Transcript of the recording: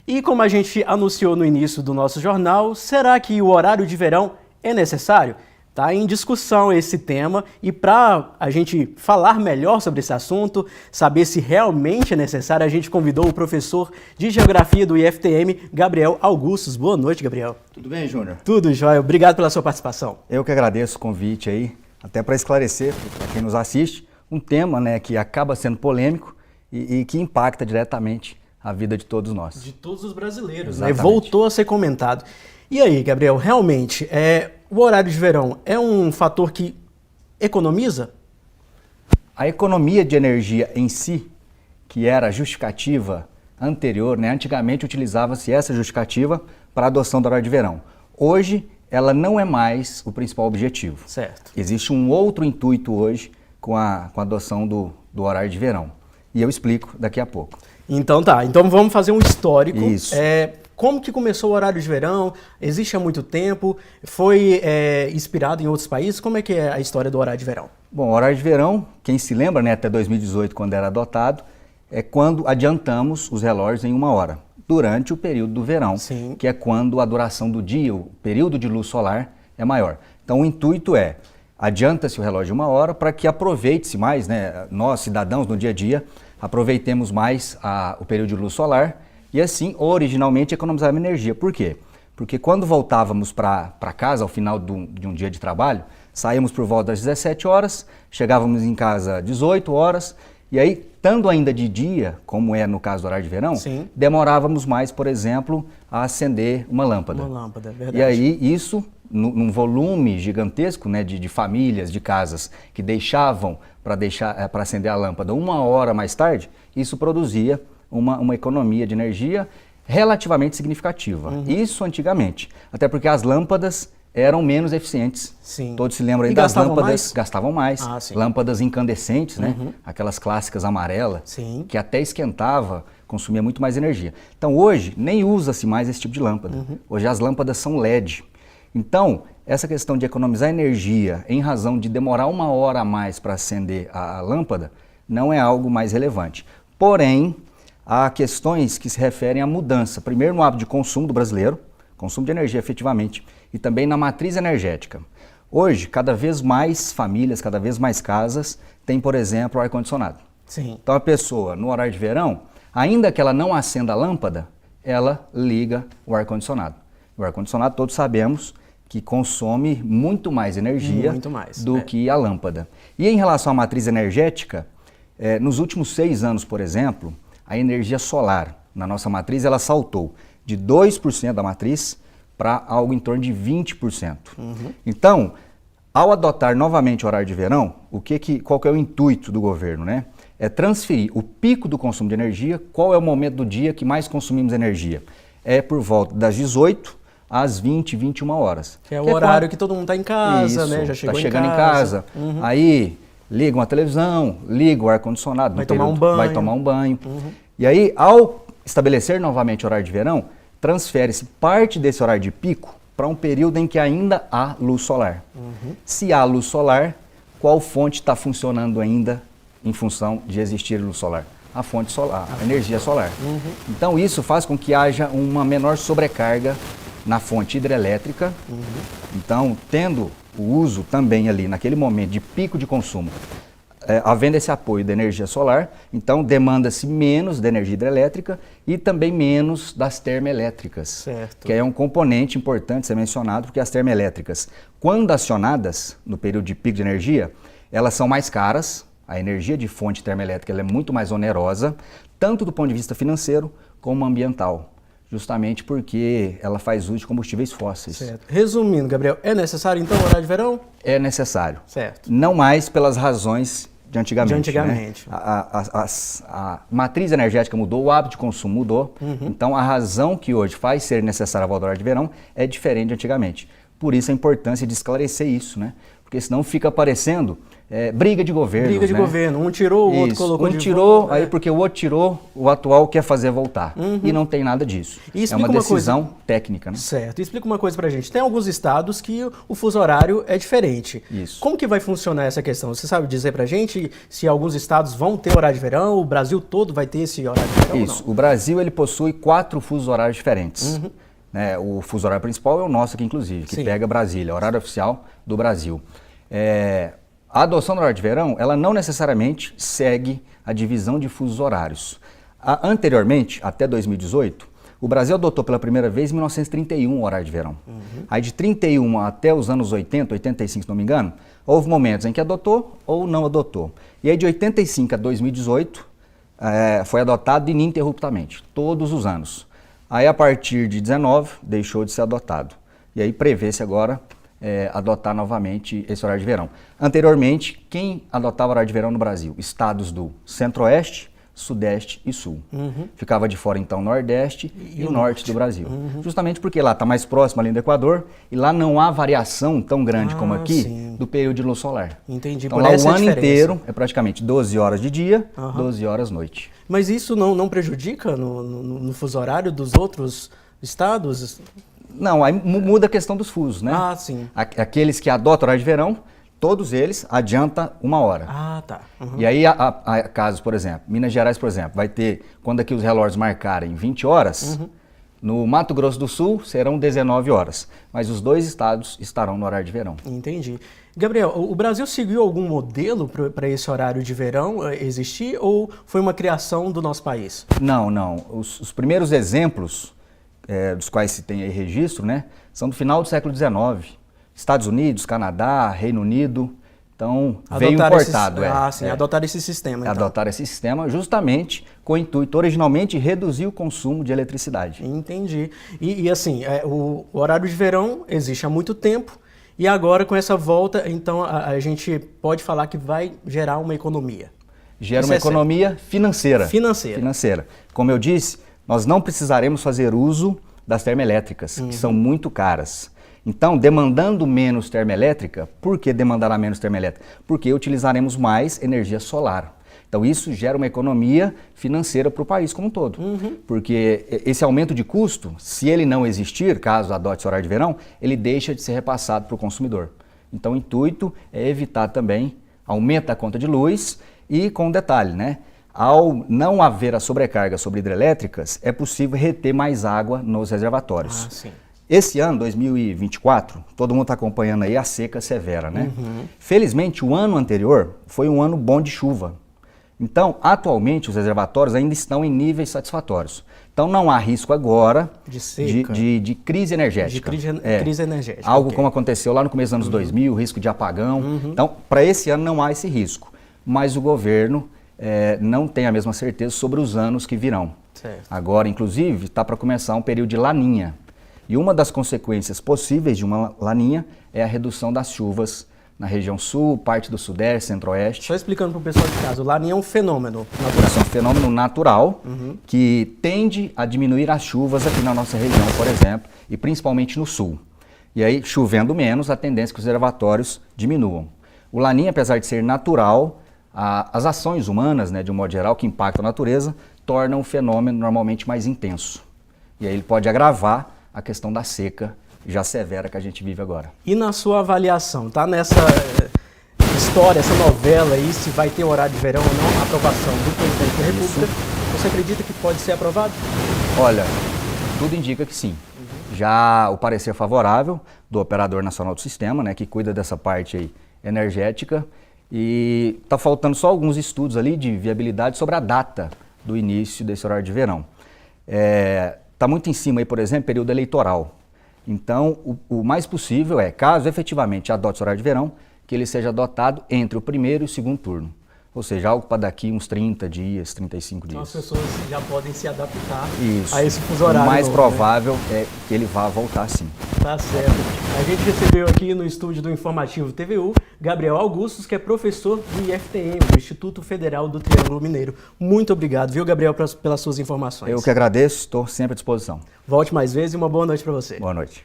E como a gente anunciou no início do nosso jornal, será que o horário de verão é necessário? Está em discussão esse tema e para a gente falar melhor sobre esse assunto, saber se realmente é necessário, a gente convidou o professor de Geografia do IFTM, Gabriel Augustos. Boa noite, Gabriel. Tudo bem, Júnior? Tudo jóia. Obrigado pela sua participação. Eu que agradeço o convite aí, até para esclarecer para quem nos assiste, um tema, né, que acaba sendo polêmico e que impacta diretamente a vida de todos nós. De todos os brasileiros, né? Voltou a ser comentado. E aí, Gabriel, realmente, o horário de verão é um fator que economiza? A economia de energia em si, que era a justificativa anterior, né? Antigamente utilizava-se essa justificativa para a adoção do horário de verão. Hoje, ela não é mais o principal objetivo. Certo. Existe um outro intuito hoje com a adoção do horário de verão. E eu explico daqui a pouco. Então tá, então vamos fazer um histórico. Isso. Como que começou o horário de verão? Existe há muito tempo? Foi inspirado em outros países? Como é que é a história do horário de verão? Bom, o horário de verão, quem se lembra, né, até 2018, quando era adotado, é quando adiantamos os relógios em 1 hora, durante o período do verão, Sim. que é quando a duração do dia, o período de luz solar, é maior. Então o intuito é, adianta-se o relógio 1 hora para que aproveite-se mais, né, nós cidadãos no dia a dia, aproveitemos mais o período de luz solar e assim, originalmente, economizar energia. Por quê? Porque quando voltávamos para casa ao final de um dia de trabalho, saíamos por volta das 17 horas, chegávamos em casa às 18 horas, e aí, estando ainda de dia, como é no caso do horário de verão, Sim. demorávamos mais, por exemplo, a acender uma lâmpada. Uma lâmpada, é verdade. E aí, isso, num volume gigantesco, né, de famílias, de casas, que deixavam para acender a lâmpada 1 hora mais tarde, isso produzia uma economia de energia relativamente significativa. Uhum. Isso antigamente, até porque as lâmpadas eram menos eficientes. Sim. Todos se lembram aí E das gastavam lâmpadas, mais? gastavam mais. Ah, sim. Lâmpadas incandescentes, né? Uhum. Aquelas clássicas amarelas, Sim. que até esquentava, consumia muito mais energia. Então hoje nem usa-se mais esse tipo de lâmpada. Uhum. Hoje as lâmpadas são LED. Então, essa questão de economizar energia em razão de demorar 1 hora a mais para acender a lâmpada não é algo mais relevante. Porém, há questões que se referem à mudança, primeiro no hábito de consumo do brasileiro, consumo de energia efetivamente, e também na matriz energética. Hoje, cada vez mais famílias, cada vez mais casas têm, por exemplo, o ar-condicionado. Sim. Então a pessoa, no horário de verão, ainda que ela não acenda a lâmpada, ela liga o ar-condicionado. O ar-condicionado, todos sabemos, que consome muito mais energia do que a lâmpada. E em relação à matriz energética, nos últimos 6 anos, por exemplo, a energia solar na nossa matriz, ela saltou de 2% da matriz para algo em torno de 20%. Uhum. Então, ao adotar novamente o horário de verão, qual que é o intuito do governo, né? É transferir o pico do consumo de energia. Qual é o momento do dia que mais consumimos energia? É por volta das 18 às 20, 21 horas. Que é o horário que todo mundo está em casa, né? Já chegou tá chegando em casa. Uhum. Aí liga uma televisão, liga o ar-condicionado. Vai tomar um banho. Vai tomar um banho. Uhum. E aí, ao estabelecer novamente o horário de verão, transfere-se parte desse horário de pico para um período em que ainda há luz solar. Uhum. Se há luz solar, qual fonte está funcionando ainda em função de existir luz solar? A fonte solar, a energia solar. Uhum. Então isso faz com que haja uma menor sobrecarga na fonte hidrelétrica. Uhum. Então, tendo o uso também ali naquele momento de pico de consumo, havendo esse apoio da energia solar, então demanda-se menos da energia hidrelétrica e também menos das termoelétricas, certo. Que é um componente importante ser mencionado, porque as termoelétricas, quando acionadas no período de pico de energia, elas são mais caras, a energia de fonte termoelétrica ela é muito mais onerosa, tanto do ponto de vista financeiro como ambiental, justamente porque ela faz uso de combustíveis fósseis. Certo. Resumindo, Gabriel, é necessário então o horário de verão? É necessário. Certo. Não mais pelas razões de antigamente. Né? A matriz energética mudou, o hábito de consumo mudou. Uhum. Então a razão que hoje faz ser necessária a volta do horário de verão é diferente de antigamente. Por isso a importância de esclarecer isso, né? Porque senão fica parecendo briga de governo. Briga de governo, um tirou, o outro colocou de volta. Um tirou, aí porque o outro tirou, o atual quer fazer voltar. E não tem nada disso. É uma decisão técnica, né? Certo. E explica uma coisa pra gente. Tem alguns estados que o fuso horário é diferente. Isso. Como que vai funcionar essa questão? Você sabe dizer pra gente se alguns estados vão ter horário de verão, o Brasil todo vai ter esse horário de verão? Isso. O Brasil, ele possui 4 fusos horários diferentes. Né? O fuso horário principal é o nosso aqui, inclusive, que pega Brasília, horário oficial do Brasil. A adoção do horário de verão, ela não necessariamente segue a divisão de fusos horários. Anteriormente, até 2018, o Brasil adotou pela primeira vez em 1931 o horário de verão. Aí de 31 até os anos 80, 85, se não me engano, houve momentos em que adotou ou não adotou. E aí de 85 a 2018 foi adotado ininterruptamente, todos os anos. Aí a partir de 19 deixou de ser adotado. E aí prevê-se agora adotar novamente esse horário de verão. Anteriormente, quem adotava horário de verão no Brasil? Estados do Centro-Oeste, Sudeste e Sul. Ficava de fora, então, Nordeste e o Norte do Brasil. Justamente porque lá está mais próximo ali do Equador e lá não há variação tão grande como aqui do período de luz solar. Entendi. Então lá o ano inteiro é praticamente 12 horas de dia, 12 horas noite. Mas isso não prejudica no fuso horário dos outros estados? Não, aí muda a questão dos fusos, né? Ah, sim. Aqueles que adotam horário de verão, todos eles adianta 1 hora. Ah, tá. E aí, casos, por exemplo, Minas Gerais, por exemplo, vai ter, quando aqui os relógios marcarem 20 horas, no Mato Grosso do Sul serão 19 horas. Mas os 2 estados estarão no horário de verão. Entendi. Gabriel, o Brasil seguiu algum modelo para esse horário de verão existir ou foi uma criação do nosso país? Não. Os primeiros exemplos dos quais se tem aí registro, né, são do final do século XIX. Estados Unidos, Canadá, Reino Unido, então veio importado. Adotaram esse sistema. Então. Adotaram esse sistema justamente com o intuito, originalmente, reduzir o consumo de eletricidade. Entendi. E assim, o horário de verão existe há muito tempo e agora com essa volta, então a gente pode falar que vai gerar uma economia. Gera uma economia financeira. Financeira. Como eu disse, nós não precisaremos fazer uso das termoelétricas, que são muito caras. Então, demandando menos termoelétrica, por que demandará menos termoelétrica? Porque utilizaremos mais energia solar. Então, isso gera uma economia financeira para o país como um todo. Porque esse aumento de custo, se ele não existir, caso adote o horário de verão, ele deixa de ser repassado para o consumidor. Então, o intuito é evitar também aumento da conta de luz e, com um detalhe, né? Ao não haver a sobrecarga sobre hidrelétricas, é possível reter mais água nos reservatórios. Sim. Esse ano, 2024, todo mundo está acompanhando aí a seca severa, né? Felizmente, o ano anterior foi um ano bom de chuva. Então, atualmente, os reservatórios ainda estão em níveis satisfatórios. Então, não há risco agora de crise energética. Crise energética. Algo como aconteceu lá no começo dos anos 2000, risco de apagão. Então, para esse ano não há esse risco. Mas o governo não tem a mesma certeza sobre os anos que virão. Certo. Agora, inclusive, está para começar um período de laninha. E uma das consequências possíveis de uma laninha é a redução das chuvas na região sul, parte do sudeste, centro-oeste. Só explicando para o pessoal de casa, o laninha é um fenômeno natural. É um fenômeno natural que tende a diminuir as chuvas aqui na nossa região, por exemplo, e principalmente no sul. E aí, chovendo menos, a tendência é que os reservatórios diminuam. O laninha, apesar de ser natural, as ações humanas, né, de um modo geral, que impactam a natureza, tornam o fenômeno normalmente mais intenso. E aí ele pode agravar a questão da seca já severa que a gente vive agora. E na sua avaliação, tá nessa história, essa novela aí, se vai ter horário de verão ou não, a aprovação do presidente da República, você acredita que pode ser aprovado? Olha, tudo indica que sim. Já o parecer favorável do Operador Nacional do Sistema, né, que cuida dessa parte aí energética, e está faltando só alguns estudos ali de viabilidade sobre a data do início desse horário de verão. Está muito em cima aí, por exemplo, período eleitoral. Então, o mais possível caso efetivamente adote o horário de verão, que ele seja adotado entre o primeiro e o segundo turno. Ou seja, algo para daqui uns 30 dias, 35 dias. Então as pessoas já podem se adaptar Isso. a esse fuso horário. O mais provável é que ele vá voltar sim. Tá certo. A gente recebeu aqui no estúdio do Informativo TVU, Gabriel Augustos, que é professor do IFTM, do Instituto Federal do Triângulo Mineiro. Muito obrigado, viu, Gabriel, pelas suas informações. Eu que agradeço, estou sempre à disposição. Volte mais vezes e uma boa noite para você. Boa noite.